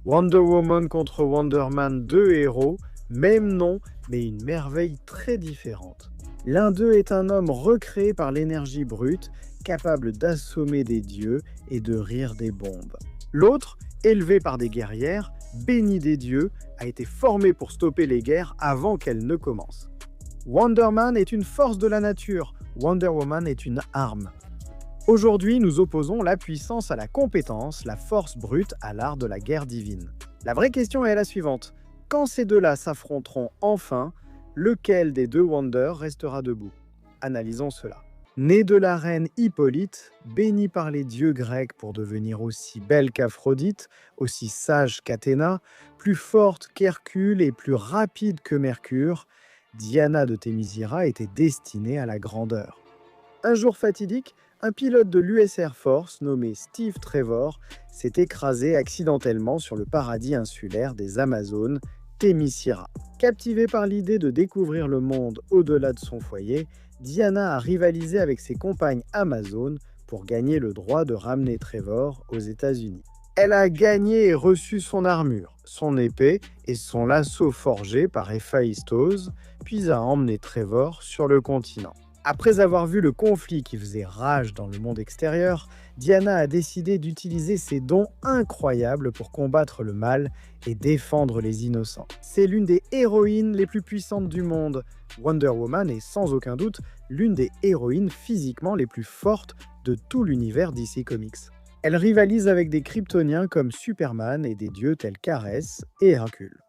Wonder Woman contre Wonder Man, deux héros, même nom, mais une merveille très différente. L'un d'eux est un homme recréé par l'énergie brute, capable d'assommer des dieux et de rire des bombes. L'autre, élevé par des guerrières, béni des dieux, a été formé pour stopper les guerres avant qu'elles ne commencent. Wonder Man est une force de la nature, Wonder Woman est une arme. Aujourd'hui, nous opposons la puissance à la compétence, la force brute à l'art de la guerre divine. La vraie question est la suivante. Quand ces deux-là s'affronteront enfin, lequel des deux Wonder restera debout? Analysons cela. Née de la reine Hippolyte, bénie par les dieux grecs pour devenir aussi belle qu'Aphrodite, aussi sage qu'Athéna, plus forte qu'Hercule et plus rapide que Mercure, Diana de Thémisyra était destinée à la grandeur. Un jour fatidique, un pilote de l'US Air Force nommé Steve Trevor s'est écrasé accidentellement sur le paradis insulaire des Amazones, Thémisyra. Captivée par l'idée de découvrir le monde au-delà de son foyer, Diana a rivalisé avec ses compagnes amazones pour gagner le droit de ramener Trevor aux États-Unis. Elle a gagné et reçu son armure, son épée et son lasso forgé par Héphaïstos, puis a emmené Trevor sur le continent. Après avoir vu le conflit qui faisait rage dans le monde extérieur, Diana a décidé d'utiliser ses dons incroyables pour combattre le mal et défendre les innocents. C'est l'une des héroïnes les plus puissantes du monde. Wonder Woman est sans aucun doute l'une des héroïnes physiquement les plus fortes de tout l'univers DC Comics. Elle rivalise avec des Kryptoniens comme Superman et des dieux tels qu'Arès et Hercule.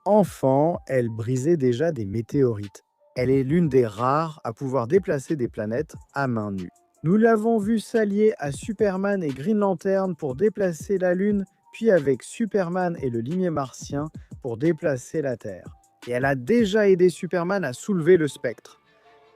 Enfant, elle brisait déjà des météorites. Elle est l'une des rares à pouvoir déplacer des planètes à main nue. Nous l'avons vu s'allier à Superman et Green Lantern pour déplacer la Lune, puis avec Superman et le limier martien pour déplacer la Terre. Et elle a déjà aidé Superman à soulever le spectre,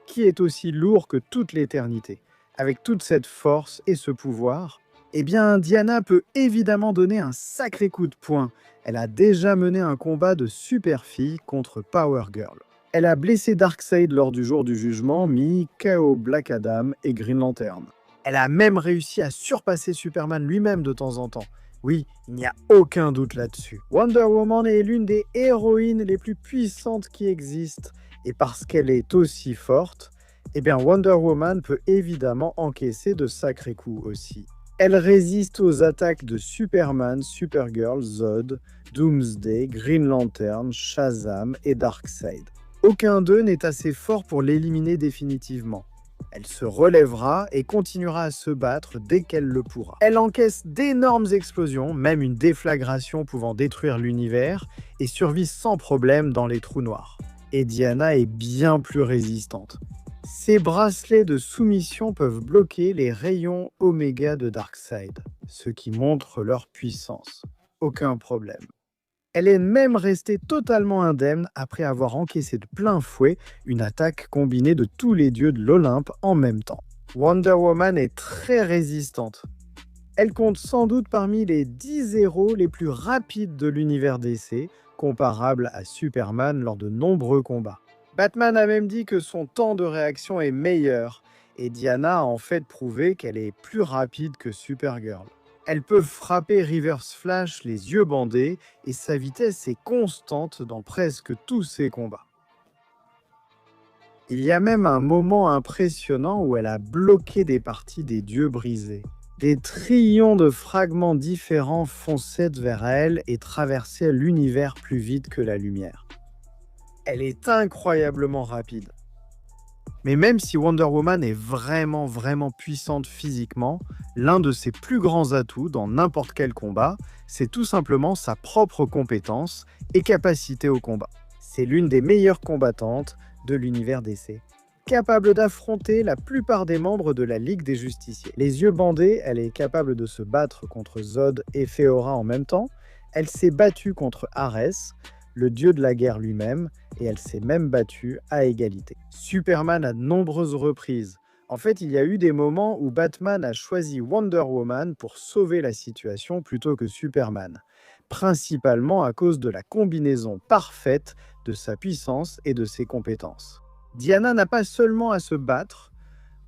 qui est aussi lourd que toute l'éternité. Avec toute cette force et ce pouvoir, eh bien Diana peut évidemment donner un sacré coup de poing. Elle a déjà mené un combat de super-fille contre Power Girl. Elle a blessé Darkseid lors du jour du jugement, mis KO Black Adam et Green Lantern. Elle a même réussi à surpasser Superman lui-même de temps en temps. Oui, il n'y a aucun doute là-dessus. Wonder Woman est l'une des héroïnes les plus puissantes qui existent. Et parce qu'elle est aussi forte, eh bien Wonder Woman peut évidemment encaisser de sacrés coups aussi. Elle résiste aux attaques de Superman, Supergirl, Zod, Doomsday, Green Lantern, Shazam et Darkseid. Aucun d'eux n'est assez fort pour l'éliminer définitivement. Elle se relèvera et continuera à se battre dès qu'elle le pourra. Elle encaisse d'énormes explosions, même une déflagration pouvant détruire l'univers, et survit sans problème dans les trous noirs. Et Diana est bien plus résistante. Ses bracelets de soumission peuvent bloquer les rayons Oméga de Darkseid, ce qui montre leur puissance. Aucun problème. Elle est même restée totalement indemne après avoir encaissé de plein fouet une attaque combinée de tous les dieux de l'Olympe en même temps. Wonder Woman est très résistante. Elle compte sans doute parmi les 10 héros les plus rapides de l'univers DC, comparable à Superman lors de nombreux combats. Batman a même dit que son temps de réaction est meilleur, et Diana a en fait prouvé qu'elle est plus rapide que Supergirl. Elle peut frapper Reverse Flash les yeux bandés et sa vitesse est constante dans presque tous ses combats. Il y a même un moment impressionnant où elle a bloqué des parties des dieux brisés. Des trillions de fragments différents fonçaient vers elle et traversaient l'univers plus vite que la lumière. Elle est incroyablement rapide. Mais même si Wonder Woman est vraiment puissante physiquement, l'un de ses plus grands atouts dans n'importe quel combat, c'est tout simplement sa propre compétence et capacité au combat. C'est l'une des meilleures combattantes de l'univers DC, capable d'affronter la plupart des membres de la Ligue des Justiciers. Les yeux bandés, elle est capable de se battre contre Zod et Feora en même temps. Elle s'est battue contre Arès, le dieu de la guerre lui-même, et elle s'est même battue à égalité. Superman à de nombreuses reprises. En fait, il y a eu des moments où Batman a choisi Wonder Woman pour sauver la situation plutôt que Superman, principalement à cause de la combinaison parfaite de sa puissance et de ses compétences. Diana n'a pas seulement à se battre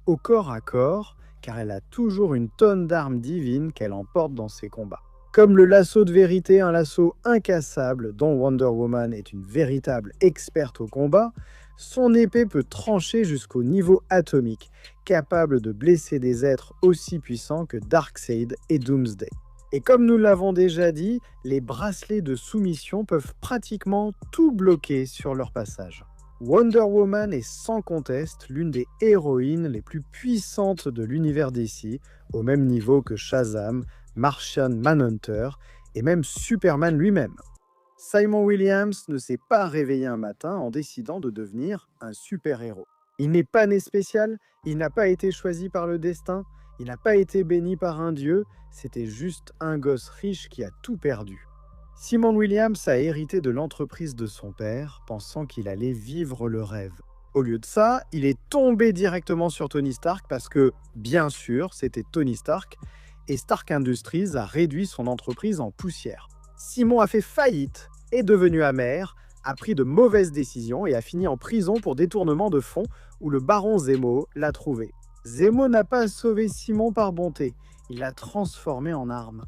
au corps à corps, car elle a toujours une tonne d'armes divines qu'elle emporte dans ses combats. Comme le lasso de vérité, un lasso incassable dont Wonder Woman est une véritable experte au combat, son épée peut trancher jusqu'au niveau atomique, capable de blesser des êtres aussi puissants que Darkseid et Doomsday. Et comme nous l'avons déjà dit, les bracelets de soumission peuvent pratiquement tout bloquer sur leur passage. Wonder Woman est sans conteste l'une des héroïnes les plus puissantes de l'univers DC, au même niveau que Shazam, Martian Manhunter et même Superman lui-même. Simon Williams ne s'est pas réveillé un matin en décidant de devenir un super-héros. Il n'est pas né spécial, il n'a pas été choisi par le destin, il n'a pas été béni par un dieu, c'était juste un gosse riche qui a tout perdu. Simon Williams a hérité de l'entreprise de son père, pensant qu'il allait vivre le rêve. Au lieu de ça, il est tombé directement sur Tony Stark parce que, bien sûr, c'était Tony Stark, et Stark Industries a réduit son entreprise en poussière. Simon a fait faillite, est devenu amer, a pris de mauvaises décisions et a fini en prison pour détournement de fonds où le baron Zemo l'a trouvé. Zemo n'a pas sauvé Simon par bonté, il l'a transformé en arme.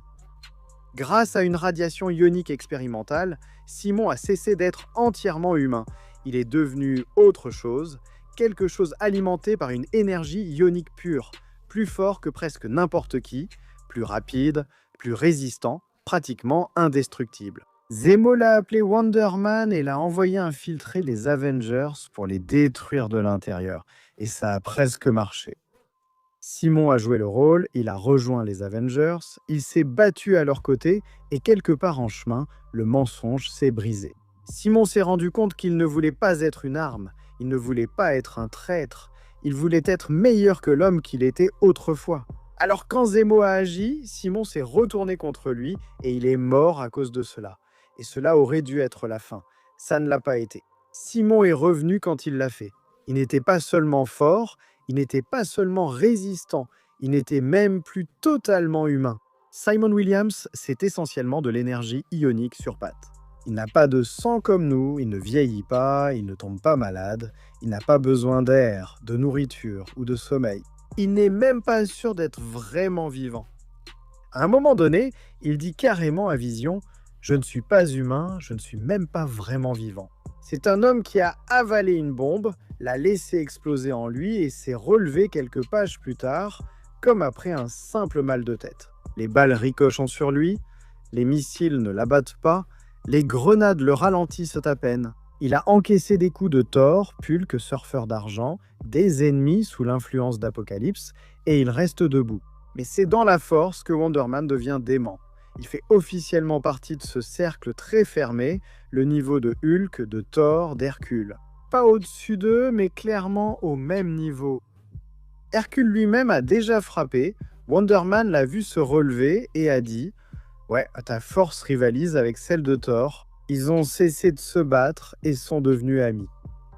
Grâce à une radiation ionique expérimentale, Simon a cessé d'être entièrement humain. Il est devenu autre chose, quelque chose alimenté par une énergie ionique pure, plus fort que presque n'importe qui, plus rapide, plus résistant, pratiquement indestructible. Zemo l'a appelé Wonder Man et l'a envoyé infiltrer les Avengers pour les détruire de l'intérieur. Et ça a presque marché. Simon a joué le rôle, il a rejoint les Avengers, il s'est battu à leur côté et quelque part en chemin, le mensonge s'est brisé. Simon s'est rendu compte qu'il ne voulait pas être une arme, il ne voulait pas être un traître, il voulait être meilleur que l'homme qu'il était autrefois. Alors quand Zemo a agi, Simon s'est retourné contre lui et il est mort à cause de cela. Et cela aurait dû être la fin. Ça ne l'a pas été. Simon est revenu quand il l'a fait. Il n'était pas seulement fort, il n'était pas seulement résistant, il n'était même plus totalement humain. Simon Williams, c'est essentiellement de l'énergie ionique sur pattes. Il n'a pas de sang comme nous, il ne vieillit pas, il ne tombe pas malade, il n'a pas besoin d'air, de nourriture ou de sommeil. Il n'est même pas sûr d'être vraiment vivant. À un moment donné, il dit carrément à Vision « Je ne suis pas humain, je ne suis même pas vraiment vivant ». C'est un homme qui a avalé une bombe, l'a laissé exploser en lui et s'est relevé quelques pages plus tard, comme après un simple mal de tête. Les balles ricochent sur lui, les missiles ne l'abattent pas, les grenades le ralentissent à peine. Il a encaissé des coups de Thor, Pulque, Surfeur d'Argent, des ennemis sous l'influence d'Apocalypse, et il reste debout. Mais c'est dans la force que Wonder Man devient dément. Il fait officiellement partie de ce cercle très fermé, le niveau de Hulk, de Thor, d'Hercule. Pas au-dessus d'eux, mais clairement au même niveau. Hercule lui-même a déjà frappé, Wonder Man l'a vu se relever et a dit « Ouais, ta force rivalise avec celle de Thor. » Ils ont cessé de se battre et sont devenus amis.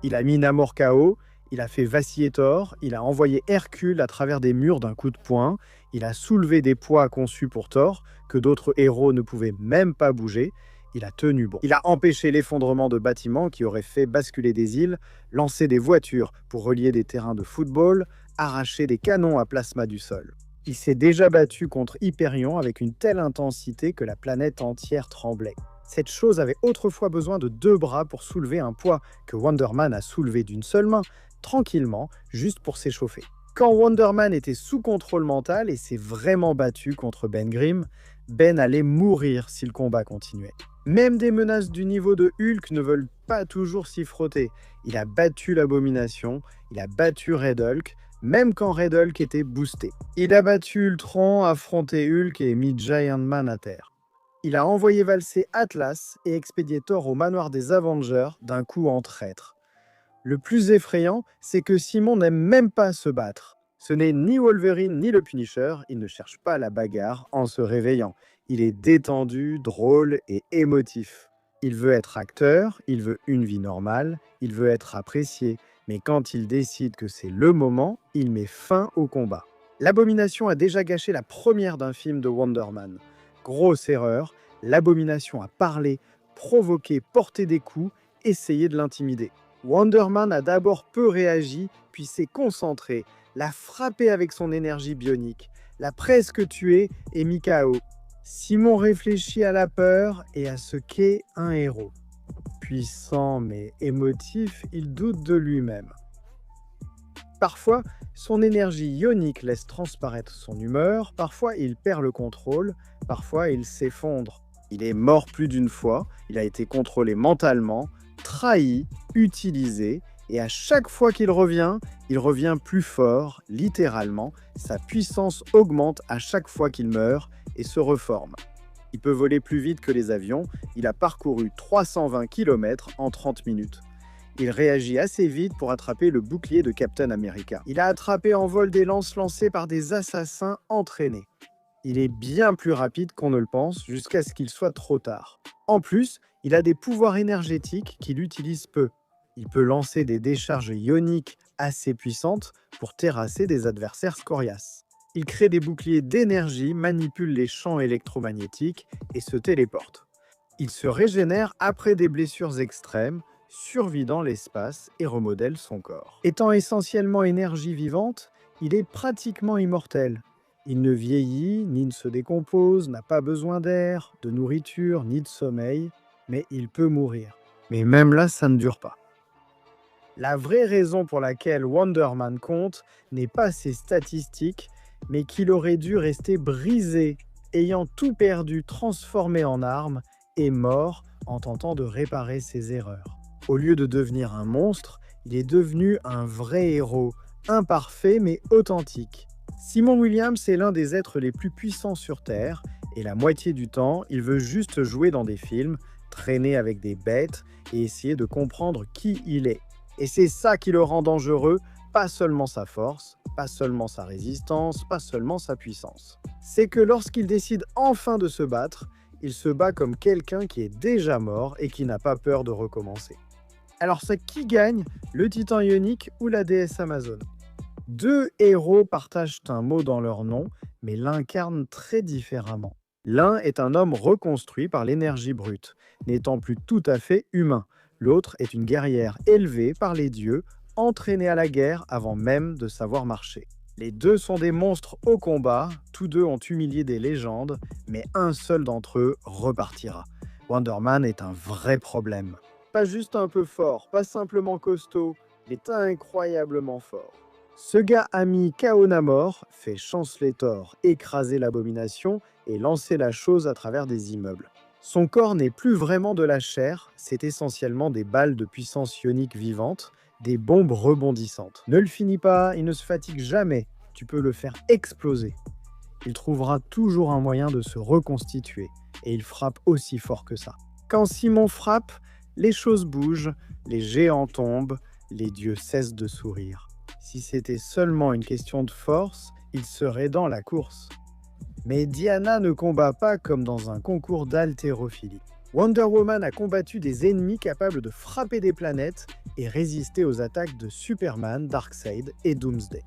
Il a mis Namor KO, il a fait vaciller Thor, il a envoyé Hercule à travers des murs d'un coup de poing, il a soulevé des poids conçus pour Thor, que d'autres héros ne pouvaient même pas bouger, il a tenu bon. Il a empêché l'effondrement de bâtiments qui auraient fait basculer des îles, lancé des voitures pour relier des terrains de football, arraché des canons à plasma du sol. Il s'est déjà battu contre Hyperion avec une telle intensité que la planète entière tremblait. Cette chose avait autrefois besoin de 2 bras pour soulever un poids que Wonder Man a soulevé d'une seule main, tranquillement, juste pour s'échauffer. Quand Wonder Man était sous contrôle mental et s'est vraiment battu contre Ben Grimm, Ben allait mourir si le combat continuait. Même des menaces du niveau de Hulk ne veulent pas toujours s'y frotter. Il a battu l'Abomination, il a battu Red Hulk, même quand Red Hulk était boosté. Il a battu Ultron, affronté Hulk et mis Giant Man à terre. Il a envoyé valser Atlas et expédié Thor au manoir des Avengers d'un coup en traître. Le plus effrayant, c'est que Simon n'aime même pas se battre. Ce n'est ni Wolverine ni le Punisher, il ne cherche pas la bagarre en se réveillant. Il est détendu, drôle et émotif. Il veut être acteur, il veut une vie normale, il veut être apprécié, mais quand il décide que c'est le moment, il met fin au combat. L'Abomination a déjà gâché la première d'un film de Wonder Man. Grosse erreur, l'Abomination a parlé, provoqué, porté des coups, essayé de l'intimider. Wonder Man a d'abord peu réagi, puis s'est concentré, l'a frappé avec son énergie bionique, l'a presque tué et mis KO. Simon réfléchit à la peur et à ce qu'est un héros. Puissant mais émotif, il doute de lui-même. Parfois, son énergie ionique laisse transparaître son humeur, parfois il perd le contrôle, parfois il s'effondre. Il est mort plus d'une fois, il a été contrôlé mentalement, trahi, utilisé, et à chaque fois qu'il revient, il revient plus fort, littéralement, sa puissance augmente à chaque fois qu'il meurt et se reforme. Il peut voler plus vite que les avions, il a parcouru 320 km en 30 minutes. Il réagit assez vite pour attraper le bouclier de Captain America. Il a attrapé en vol des lances lancées par des assassins entraînés. Il est bien plus rapide qu'on ne le pense jusqu'à ce qu'il soit trop tard. En plus, il a des pouvoirs énergétiques qu'il utilise peu. Il peut lancer des décharges ioniques assez puissantes pour terrasser des adversaires scoriaces. Il crée des boucliers d'énergie, manipule les champs électromagnétiques et se téléporte. Il se régénère après des blessures extrêmes, survit dans l'espace et remodèle son corps. Étant essentiellement énergie vivante, il est pratiquement immortel. Il ne vieillit, ni ne se décompose, n'a pas besoin d'air, de nourriture, ni de sommeil, mais il peut mourir. Mais même là, ça ne dure pas. La vraie raison pour laquelle Wonder Man compte n'est pas ses statistiques, mais qu'il aurait dû rester brisé, ayant tout perdu, transformé en arme, et mort en tentant de réparer ses erreurs. Au lieu de devenir un monstre, il est devenu un vrai héros, imparfait mais authentique. Simon Williams est l'un des êtres les plus puissants sur Terre, et la moitié du temps, il veut juste jouer dans des films, traîner avec des bêtes et essayer de comprendre qui il est. Et c'est ça qui le rend dangereux, pas seulement sa force, pas seulement sa résistance, pas seulement sa puissance. C'est que lorsqu'il décide enfin de se battre, il se bat comme quelqu'un qui est déjà mort et qui n'a pas peur de recommencer. Alors c'est qui gagne, le titan ionique ou la déesse Amazone? Deux héros partagent un mot dans leur nom, mais l'incarnent très différemment. L'un est un homme reconstruit par l'énergie brute, n'étant plus tout à fait humain. L'autre est une guerrière élevée par les dieux, entraînée à la guerre avant même de savoir marcher. Les deux sont des monstres au combat, tous deux ont humilié des légendes, mais un seul d'entre eux repartira. Wonder Man est un vrai problème. Pas juste un peu fort, pas simplement costaud, il est incroyablement fort. Ce gars a mis KO Namor, fait chanceler Thor, écraser l'abomination et lancer la chose à travers des immeubles. Son corps n'est plus vraiment de la chair, c'est essentiellement des balles de puissance ionique vivante, des bombes rebondissantes. Ne le finis pas, il ne se fatigue jamais, tu peux le faire exploser. Il trouvera toujours un moyen de se reconstituer, et il frappe aussi fort que ça. Quand Simon frappe, les choses bougent, les géants tombent, les dieux cessent de sourire. Si c'était seulement une question de force, il serait dans la course. Mais Diana ne combat pas comme dans un concours d'haltérophilie. Wonder Woman a combattu des ennemis capables de frapper des planètes et résister aux attaques de Superman, Darkseid et Doomsday.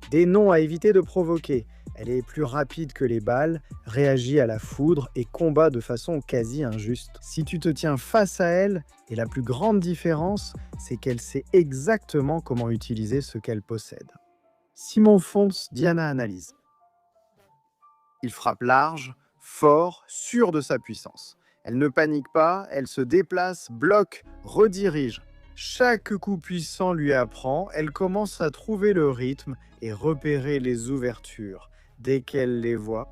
Des noms à éviter de provoquer. Elle est plus rapide que les balles, réagit à la foudre et combat de façon quasi injuste. Si tu te tiens face à elle, et la plus grande différence, c'est qu'elle sait exactement comment utiliser ce qu'elle possède. Simon fonce, Diana analyse. Il frappe large, fort, sûr de sa puissance. Elle ne panique pas, elle se déplace, bloque, redirige. Chaque coup puissant lui apprend, elle commence à trouver le rythme et repérer les ouvertures. Dès qu'elle les voit,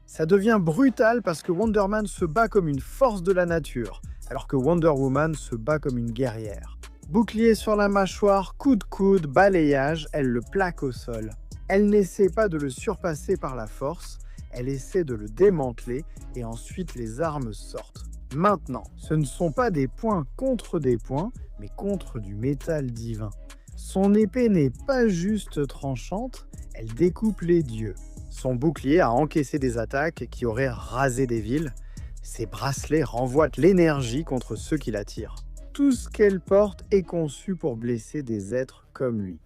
ça devient brutal parce que Wonder Man se bat comme une force de la nature, alors que Wonder Woman se bat comme une guerrière. Bouclier sur la mâchoire, coup de coude, balayage, elle le plaque au sol. Elle n'essaie pas de le surpasser par la force, elle essaie de le démanteler et ensuite les armes sortent. Maintenant, ce ne sont pas des points contre des points, mais contre du métal divin. Son épée n'est pas juste tranchante, elle découpe les dieux. Son bouclier a encaissé des attaques qui auraient rasé des villes. Ses bracelets renvoient l'énergie contre ceux qui la tirent. Tout ce qu'elle porte est conçu pour blesser des êtres comme lui.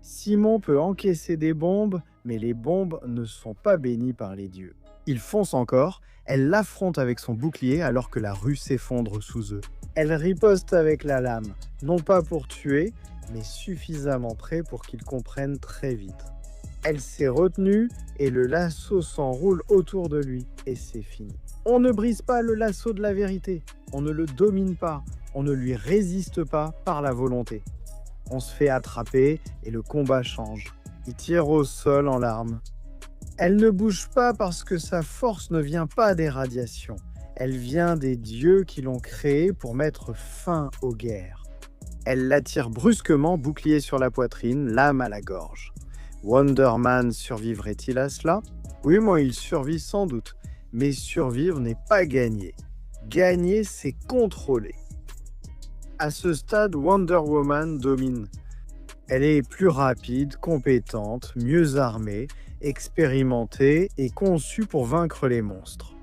Simon peut encaisser des bombes, mais les bombes ne sont pas bénies par les dieux. Il fonce encore, elle l'affronte avec son bouclier alors que la rue s'effondre sous eux. Elle riposte avec la lame, non pas pour tuer, mais suffisamment près pour qu'il comprenne très vite. Elle s'est retenue et le lasso s'enroule autour de lui et c'est fini. On ne brise pas le lasso de la vérité, on ne le domine pas, on ne lui résiste pas par la volonté. On se fait attraper et le combat change. Il tire au sol en larmes. Elle ne bouge pas parce que sa force ne vient pas des radiations. Elle vient des dieux qui l'ont créée pour mettre fin aux guerres. Elle l'attire brusquement, bouclier sur la poitrine, lame à la gorge. Wonder Man survivrait-il à cela? Oui, moi, il survit sans doute. Mais survivre n'est pas gagner. Gagner, c'est contrôler. À ce stade, Wonder Woman domine. Elle est plus rapide, compétente, mieux armée, expérimentée et conçue pour vaincre les monstres.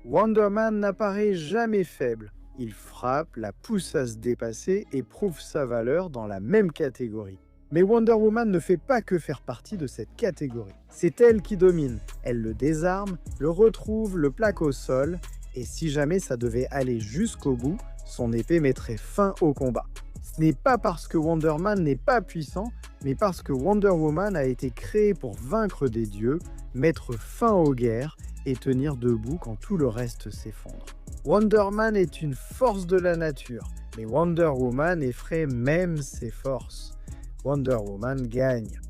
Wonder Man n'apparaît jamais faible. Il frappe, la pousse à se dépasser et prouve sa valeur dans la même catégorie. Mais Wonder Woman ne fait pas que faire partie de cette catégorie. C'est elle qui domine. Elle le désarme, le retrouve, le plaque au sol, et si jamais ça devait aller jusqu'au bout, son épée mettrait fin au combat. Ce n'est pas parce que Wonder Man n'est pas puissant, mais parce que Wonder Woman a été créée pour vaincre des dieux, mettre fin aux guerres et tenir debout quand tout le reste s'effondre. Wonder Man est une force de la nature, mais Wonder Woman effraie même ses forces. Wonder Woman gagne.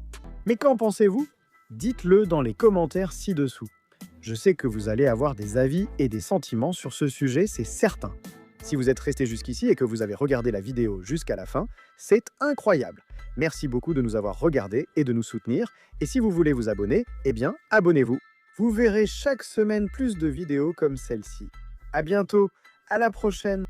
Mais qu'en pensez-vous? Dites-le dans les commentaires ci-dessous. Je sais que vous allez avoir des avis et des sentiments sur ce sujet, c'est certain. Si vous êtes resté jusqu'ici et que vous avez regardé la vidéo jusqu'à la fin, c'est incroyable. Merci beaucoup de nous avoir regardés et de nous soutenir. Et si vous voulez vous abonner, eh bien, abonnez-vous. Vous verrez chaque semaine plus de vidéos comme celle-ci. À bientôt, à la prochaine.